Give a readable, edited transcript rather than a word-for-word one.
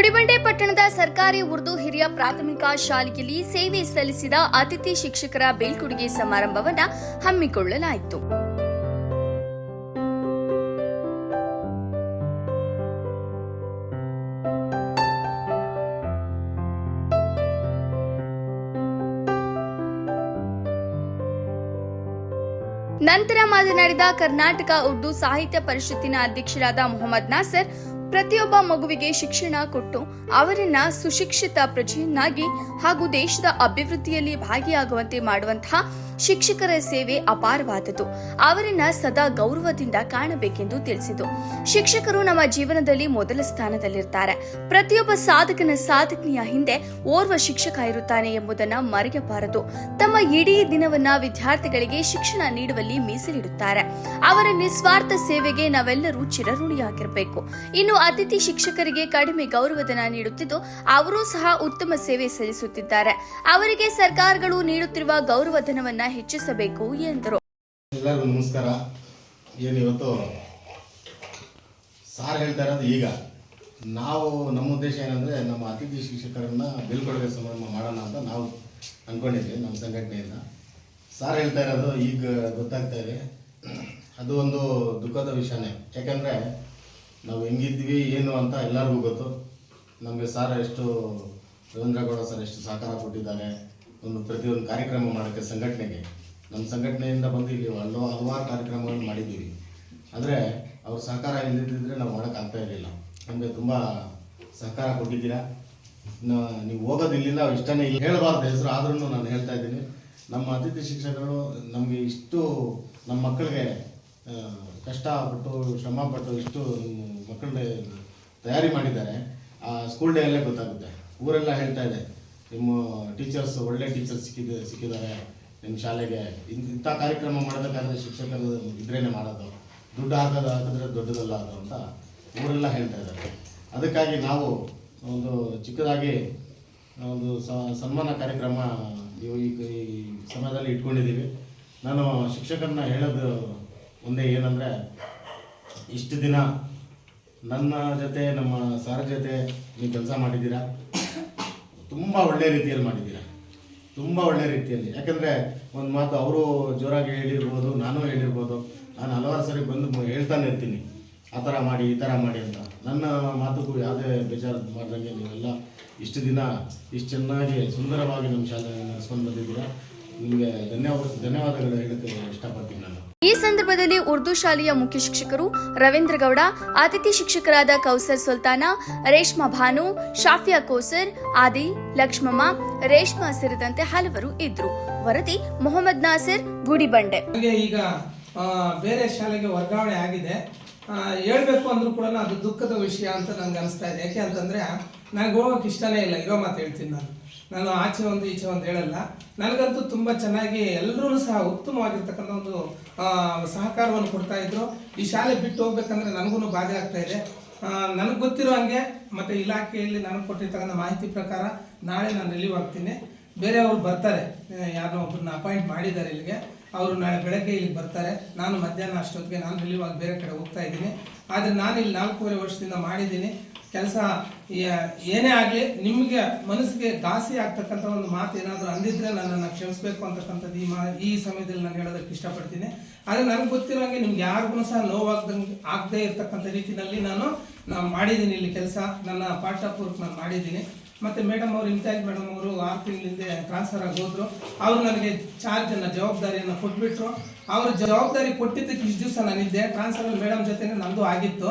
ಗುಡಿಬಂಡೆ ಪಟ್ಟಣದ ಸರ್ಕಾರಿ ಉರ್ದು ಹಿರಿಯ ಪ್ರಾಥಮಿಕ ಶಾಲೆಯಲ್ಲಿ ಸೇವೆ ಸಲ್ಲಿಸಿದ ಅತಿಥಿ ಶಿಕ್ಷಕರ ಬೀಳ್ಕೊಡುಗೆ ಸಮಾರಂಭವನ್ನು ಹಮ್ಮಿಕೊಳ್ಳಲಾಯಿತು. ನಂತರ ಮಾತನಾಡಿದ ಕರ್ನಾಟಕ ಉರ್ದು ಸಾಹಿತ್ಯ ಪರಿಷತ್ತಿನ ಅಧ್ಯಕ್ಷರಾದ ಮೊಹಮ್ಮದ್ ನಾಸರ್, ಪ್ರತಿಯೊಬ್ಬ ಮಗುವಿಗೆ ಶಿಕ್ಷಣ ಕೊಟ್ಟು ಅವರನ್ನ ಸುಶಿಕ್ಷಿತ ಪ್ರಜೆಯನ್ನಾಗಿ ಹಾಗೂ ದೇಶದ ಅಭಿವೃದ್ಧಿಯಲ್ಲಿ ಭಾಗಿಯಾಗುವಂತೆ ಮಾಡುವಂತಹ ಶಿಕ್ಷಕರ ಸೇವೆ ಅಪಾರವಾದದ್ದು. ಅವರನ್ನ ಸದಾ ಗೌರವದಿಂದ ಕಾಣಬೇಕೆಂದು ತಿಳಿಸಿತು. ಶಿಕ್ಷಕರು ನಮ್ಮ ಜೀವನದಲ್ಲಿ ಮೊದಲ ಸ್ಥಾನದಲ್ಲಿರ್ತಾರೆ. ಪ್ರತಿಯೊಬ್ಬ ಸಾಧಕನ ಸಾಧನೆಯ ಹಿಂದೆ ಓರ್ವ ಶಿಕ್ಷಕ ಇರುತ್ತಾನೆ ಎಂಬುದನ್ನು ಮರೆಯಬಾರದು. ತಮ್ಮ ಇಡೀ ದಿನವನ್ನ ವಿದ್ಯಾರ್ಥಿಗಳಿಗೆ ಶಿಕ್ಷಣ ನೀಡುವಲ್ಲಿ ಮೀಸಲಿಡುತ್ತಾರೆ. ಅವರ ನಿಸ್ವಾರ್ಥ ಸೇವೆಗೆ ನಾವೆಲ್ಲರೂ ಚಿರಋಣಿಯಾಗಿರಬೇಕು. ಇನ್ನು ಅತಿಥಿ ಶಿಕ್ಷಕರಿಗೆ ಕಡಿಮೆ ಗೌರವಧನ ನೀಡುತ್ತಿದ್ದು ಅವರೂ ಸಹ ಉತ್ತಮ ಸೇವೆ ಸಲ್ಲಿಸುತ್ತಿದ್ದಾರೆ. ಅವರಿಗೆ ಸರ್ಕಾರಗಳು ನೀಡುತ್ತಿರುವ ಗೌರವಧನವನ್ನ ಹೆಚ್ಚಿಸಬೇಕು ಎಂದರು. ಎಲ್ಲರಿಗೂ ನಮಸ್ಕಾರ. ಏನಿವತ್ತು ಸಾರ್ ಹೇಳ್ತಾ ಇರೋದು, ಈಗ ನಾವು ನಮ್ಮ ಉದ್ದೇಶ ಏನಂದರೆ ನಮ್ಮ ಅತಿಥಿ ಶಿಕ್ಷಕರನ್ನು ಬೀಳ್ಕೊಡುಗೆ ಸಮಾರಂಭ ಮಾಡೋಣ ಅಂತ ನಾವು ಅಂದ್ಕೊಂಡಿದ್ವಿ ನಮ್ಮ ಸಂಘಟನೆಯಿಂದ. ಸಾರ್ ಹೇಳ್ತಾ ಇರೋದು ಈಗ ಗೊತ್ತಾಗ್ತಾ ಇದೆ. ಅದು ಒಂದು ದುಃಖದ ವಿಷಯನೇ. ಯಾಕಂದರೆ ನಾವು ಹೆಂಗಿದ್ವಿ ಏನು ಅಂತ ಎಲ್ಲರಿಗೂ ಗೊತ್ತು. ನಮಗೆ ಸಾರ್ ಎಷ್ಟು ರವೀಂದ್ರಗೌಡ ಸರ್ ಎಷ್ಟು ಸಹಕಾರ ಕೊಟ್ಟಿದ್ದಾರೆ ಪ್ರತಿಯೊಂದು ಕಾರ್ಯಕ್ರಮ ಮಾಡೋಕ್ಕೆ. ಸಂಘಟನೆಗೆ ನಮ್ಮ ಸಂಘಟನೆಯಿಂದ ಬಂದು ಇಲ್ಲಿ ಹಲವಾರು ಕಾರ್ಯಕ್ರಮಗಳನ್ನು ಮಾಡಿದ್ದೀವಿ. ಆದರೆ ಅವ್ರ ಸಹಕಾರ ಇಲ್ಲದಿದ್ದರೆ ನಾವು ಮಾಡೋಕ್ಕಾಗ್ತಾ ಇರಲಿಲ್ಲ. ನಮಗೆ ತುಂಬ ಸಹಕಾರ ಕೊಟ್ಟಿದ್ದೀರಾ. ನೀವು ಹೋಗೋದು ಇಲ್ಲಿಂದ ಇಷ್ಟನೇ ಹೇಳಬಾರ್ದು ಹೆಸರು, ಆದ್ರೂ ನಾನು ಹೇಳ್ತಾ ಇದ್ದೀನಿ. ನಮ್ಮ ಅತಿಥಿ ಶಿಕ್ಷಕರು ನಮಗೆ ಇಷ್ಟು ನಮ್ಮ ಮಕ್ಕಳಿಗೆ ಕಷ್ಟಪಟ್ಟು ಶ್ರಮಪಟ್ಟು ಇಷ್ಟು ಮಕ್ಕಳನ್ನ ತಯಾರಿ ಮಾಡಿದ್ದಾರೆ. ಆ ಸ್ಕೂಲ್ ಡೇ ಅಲ್ಲೇ ಗೊತ್ತಾಗುತ್ತೆ. ಊರೆಲ್ಲ ಹೇಳ್ತಾ ಇದೆ, ನಿಮ್ಮ ಟೀಚರ್ಸ್ ಒಳ್ಳೆ ಟೀಚರ್ಸ್ ಸಿಕ್ಕಿದ್ದಾರೆ ನಿಮ್ಮ ಶಾಲೆಗೆ. ಇಂಥ ಕಾರ್ಯಕ್ರಮ ಮಾಡೋದಕ್ಕಾದರೆ ಶಿಕ್ಷಕರು ಇದ್ರೇ ಮಾಡೋದು, ದುಡ್ಡು ಹಾಕಿದ್ರೆ ದೊಡ್ಡದಲ್ಲ ಅದು ಅಂತ ಊರೆಲ್ಲ ಹೇಳ್ತಾ ಇದ್ದಾರೆ. ಅದಕ್ಕಾಗಿ ನಾವು ಒಂದು ಚಿಕ್ಕದಾಗಿ ಒಂದು ಸನ್ಮಾನ ಕಾರ್ಯಕ್ರಮ ಈ ಸಮಯದಲ್ಲಿ ಇಟ್ಕೊಂಡಿದ್ದೀವಿ. ನಾನು ಶಿಕ್ಷಕರನ್ನ ಹೇಳೋದು ಒಂದೇ ಏನಂದರೆ, ಇಷ್ಟು ದಿನ ನನ್ನ ಜೊತೆ ನಮ್ಮ ಸರ್ ಜೊತೆ ನೀವು ಕೆಲಸ ಮಾಡಿದ್ದೀರಾ. ತುಂಬ ಒಳ್ಳೆಯ ರೀತಿಯಲ್ಲಿ ಮಾಡಿದ್ದೀರಾ, ತುಂಬ ಒಳ್ಳೆಯ ರೀತಿಯಲ್ಲಿ. ಯಾಕಂದರೆ ಒಂದು ಮಾತು ಅವರು ಜೋರಾಗಿ ಹೇಳಿರ್ಬೋದು, ನಾನು ಹೇಳಿರ್ಬೋದು. ನಾನು ಹಲವಾರು ಸರಿ ಬಂದು ಹೇಳ್ತಾನೆ ಇರ್ತೀನಿ, ಆ ಥರ ಮಾಡಿ ಈ ಥರ ಮಾಡಿ ಅಂತ. ನನ್ನ ಮಾತುಗೂ ಯಾವುದೇ ಬೇಜಾರು ಮಾಡ್ದಂಗೆ ನೀವೆಲ್ಲ ಇಷ್ಟು ದಿನ ಇಷ್ಟು ಚೆನ್ನಾಗಿ ಸುಂದರವಾಗಿ ನಮ್ಮ ಶಾಲೆ ನಡೆಸ್ಕೊಂಡು ಬಂದಿದ್ದೀರಾ. ನಿಮಗೆ ಧನ್ಯವಾದಗಳು ಹೇಳಕ್ಕೆ ಇಷ್ಟಪಡ್ತೀನಿ ನಾನು. ಈ ಸಂದರ್ಭದಲ್ಲಿ ಉರ್ದು ಶಾಲೆಯ ಮುಖ್ಯ ಶಿಕ್ಷಕರು ರವೀಂದ್ರಗೌಡ, ಅತಿಥಿ ಶಿಕ್ಷಕರಾದ ಕೌಸರ್ ಸುಲ್ತಾನ, ರೇಷ್ಮಾ ಭಾನು, ಶಾಫಿಯಾ ಕೋಸರ್, ಆದಿ, ಲಕ್ಷ್ಮಮ್ಮ, ರೇಷ್ಮಾ ಸೇರಿದಂತೆ ಹಲವರು ಇದ್ರು. ವರದಿ ಮೊಹಮ್ಮದ್ ನಾಸಿರ್, ಗುಡಿಬಂಡೆ. ಈಗ ಬೇರೆ ಶಾಲೆಗೆ ವರ್ಗಾವಣೆ ಆಗಿದೆ. ಹೇಳ್ಬೇಕು ಅಂದ್ರೂ ಕೂಡ ಅದು ದುಃಖದ ವಿಷಯ ಅಂತ ನನಗೆ ಅನಿಸ್ತಾ ಇದೆ. ಯಾಕೆ ಅಂತಂದ್ರೆ ನನಗೆ ಹೋಗೋಕೆ ಇಷ್ಟನೇ ಇಲ್ಲ. ಇರೋ ಮಾತು ಹೇಳ್ತೀನಿ. ನಾನು ಆಚೆ ಒಂದು ಈಚೆ ಒಂದು ಹೇಳಲ್ಲ. ನನಗಂತೂ ತುಂಬ ಚೆನ್ನಾಗಿ ಎಲ್ಲರೂ ಸಹ ಉತ್ತಮವಾಗಿರ್ತಕ್ಕಂಥ ಒಂದು ಸಹಕಾರವನ್ನು ಕೊಡ್ತಾ ಇದ್ರು. ಈ ಶಾಲೆ ಬಿಟ್ಟು ಹೋಗ್ಬೇಕಂದ್ರೆ ನನಗೂ ಬಾಧೆ ಆಗ್ತಾ ಇದೆ. ನನಗೆ ಗೊತ್ತಿರೋ ಹಂಗೆ ಮತ್ತು ಇಲಾಖೆಯಲ್ಲಿ ನನಗೆ ಕೊಟ್ಟಿರ್ತಕ್ಕಂಥ ಮಾಹಿತಿ ಪ್ರಕಾರ ನಾಳೆ ನಾನು ರಿಲೀವ್ ಆಗ್ತೀನಿ. ಬೇರೆಯವರು ಬರ್ತಾರೆ, ಯಾರನ್ನೋ ಒಬ್ಬರನ್ನ ಅಪಾಯಿಂಟ್ ಮಾಡಿದ್ದಾರೆ ಇಲ್ಲಿಗೆ. ಅವರು ನಾಳೆ ಬೆಳಗ್ಗೆ ಇಲ್ಲಿಗೆ ಬರ್ತಾರೆ. ನಾನು ಮಧ್ಯಾಹ್ನ ಅಷ್ಟೊತ್ತಿಗೆ ನಾನು ರಿಲೀವ್ ಆಗಿ ಬೇರೆ ಕಡೆ ಹೋಗ್ತಾ ಇದ್ದೀನಿ. ಆದರೆ ನಾನು ಇಲ್ಲಿ 4.5 ವರ್ಷದಿಂದ ಮಾಡಿದ್ದೀನಿ ಕೆಲಸ. ಏನೇ ಆಗಲಿ ನಿಮಗೆ ಮನಸ್ಸಿಗೆ ಘಾಸಿ ಆಗ್ತಕ್ಕಂಥ ಒಂದು ಮಾತು ಏನಾದರೂ ಅಂದಿದ್ರೆ ನನ್ನನ್ನು ಕ್ಷಮಿಸಬೇಕು ಅಂತಕ್ಕಂಥದ್ದು ಈ ಸಮಯದಲ್ಲಿ ನಾನು ಹೇಳೋದಕ್ಕೆ ಇಷ್ಟಪಡ್ತೀನಿ. ಆದರೆ ನನಗೆ ಗೊತ್ತಿರೋಂಗೆ ನಿಮ್ಗೆ ಯಾರಿಗೂ ಸಹ ಆಗದೇ ಇರ್ತಕ್ಕಂಥ ರೀತಿಯಲ್ಲಿ ನಾನು ಮಾಡಿದ್ದೀನಿ ಇಲ್ಲಿ ಕೆಲಸ. ನನ್ನ ಪಾಠಪೂರ್ವಕ ನಾನು ಮಾಡಿದ್ದೀನಿ. ಮತ್ತು ಮೇಡಮ್ ಅವರು ಇನ್ಚಾರ್ಜ್ ಮೇಡಮ್ ಅವರು 6 ತಿಂಗಳಿಂದ ಟ್ರಾನ್ಸ್ಫರ್ ಆಗಿ ಹೋದರು. ಅವರು ನನಗೆ ಜವಾಬ್ದಾರಿಯನ್ನು ಕೊಟ್ಬಿಟ್ರು. ಅವ್ರ ಜವಾಬ್ದಾರಿ ಕೊಟ್ಟಿದ್ದಕ್ಕೆ ಇಷ್ಟು ದಿವಸ ನಾನಿದ್ದೆ ಟ್ರಾನ್ಸ್ಫರ್. ಮೇಡಮ್ ಜೊತೆ ನಮ್ಮದು ಆಗಿತ್ತು.